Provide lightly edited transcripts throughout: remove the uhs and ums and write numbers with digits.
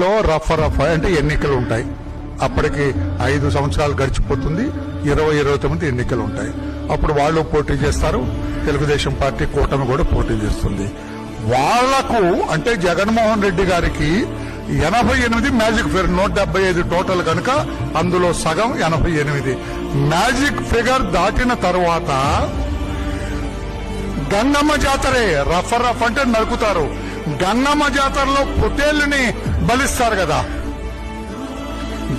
లో రఫ అంటే ఎన్నికలు ఉంటాయి. అప్పటికి 5 సంవత్సరాలు గడిచిపోతుంది. 29 ఎన్నికలు ఉంటాయి. అప్పుడు వాళ్ళు పోటీ చేస్తారు. తెలుగుదేశం పార్టీ కూటమి కూడా పోటీ చేస్తుంది. వాళ్లకు అంటే జగన్మోహన్ రెడ్డి గారికి 88 మ్యాజిక్ ఫిగర్, 175 టోటల్ కనుక అందులో సగం 88 మ్యాజిక్ ఫిగర్ దాటిన తర్వాత గంగమ్మ జాతరే. రఫ అంటే నరుకుతారు. గంగమ్మ జాతరలో పొట్టేళ్లని బలిస్తారు కదా.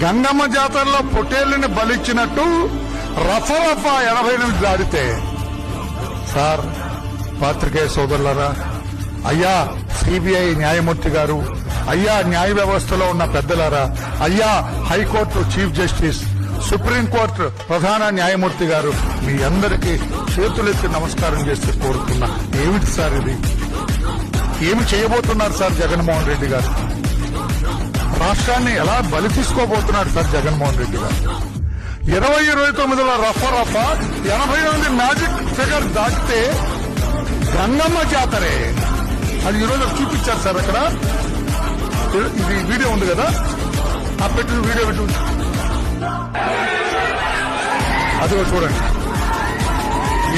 గంగమ్మ జాతరలో పొట్టేళ్లని బలిచ్చినట్టు రఫ 88 దాడితే, సార్ పాత్రికేయ సోదరులారా, అయ్యా సిబిఐ న్యాయమూర్తి గారు, అయ్యా న్యాయ వ్యవస్థలో ఉన్న పెద్దలారా, అయ్యా హైకోర్టు చీఫ్ జస్టిస్, సుప్రీంకోర్టు ప్రధాన న్యాయమూర్తి గారు, మీ అందరికీ చేతులెత్తి నమస్కారం చేసి కోరుతున్నా. ఏమిటి సార్ ఇది? ఏమి చేయబోతున్నారు సార్ జగన్మోహన్ రెడ్డి గారు? రాష్ట్రాన్ని ఎలా బలి తీసుకోబోతున్నాడు సార్ జగన్మోహన్ రెడ్డి గారు? 2029లో రఫ 88 మ్యాజిక్ ఫిగర్ దాటితే గంగమ్మ జాతరే. అది ఈరోజు చూపించారు సార్ అక్కడ. ఇది వీడియో ఉంది కదా, ఆ పెట్టిన వీడియో పెట్టు, అది చూడండి.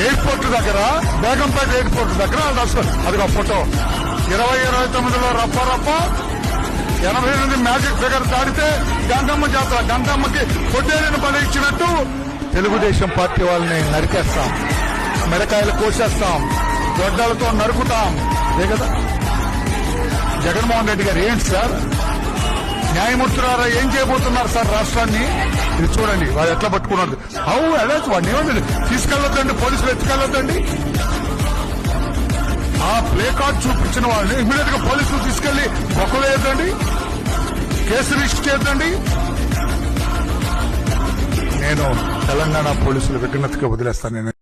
ఎయిర్పోర్ట్ దగ్గర, బేగంపేట ఎయిర్పోర్ట్ దగ్గర అది ఒక ఫోటో. 2029లో రఫ 88 మ్యాజిక్ ఫిగర్ దాడితే గంగమ్మ జాతర. గంగమ్మకి పొట్టేళ్లను బలి ఇచ్చినట్టు తెలుగుదేశం పార్టీ వాళ్ళని నరికేస్తాం, మిరకాయలు కోసేస్తాం, గొడ్డలతో నరుకుతాం. ఏ కదా జగన్మోహన్ రెడ్డి గారు? ఏంటి సార్ న్యాయమూర్తులారా, ఏం చేయబోతున్నారు సార్ రాష్ట్రాన్ని? ఇది చూడండి, వాళ్ళు ఎట్లా పట్టుకున్నారు. అలర్ట్ వాడిని ఏమండి తీసుకెళ్లొద్దండి, పోలీసులు ఎత్తుకెళ్లొద్దండి. ఆ ప్లే కార్డ్ చూపించిన వాళ్ళని ఇమీడియట్ గా పోలీసులు తీసుకెళ్లి బొక్కలు వేయద్దండి, కేసు రిజిస్టర్ చేయొద్దండి. నేను తెలంగాణ పోలీసులు విఘ్నతగా వదిలేస్తాను. నేను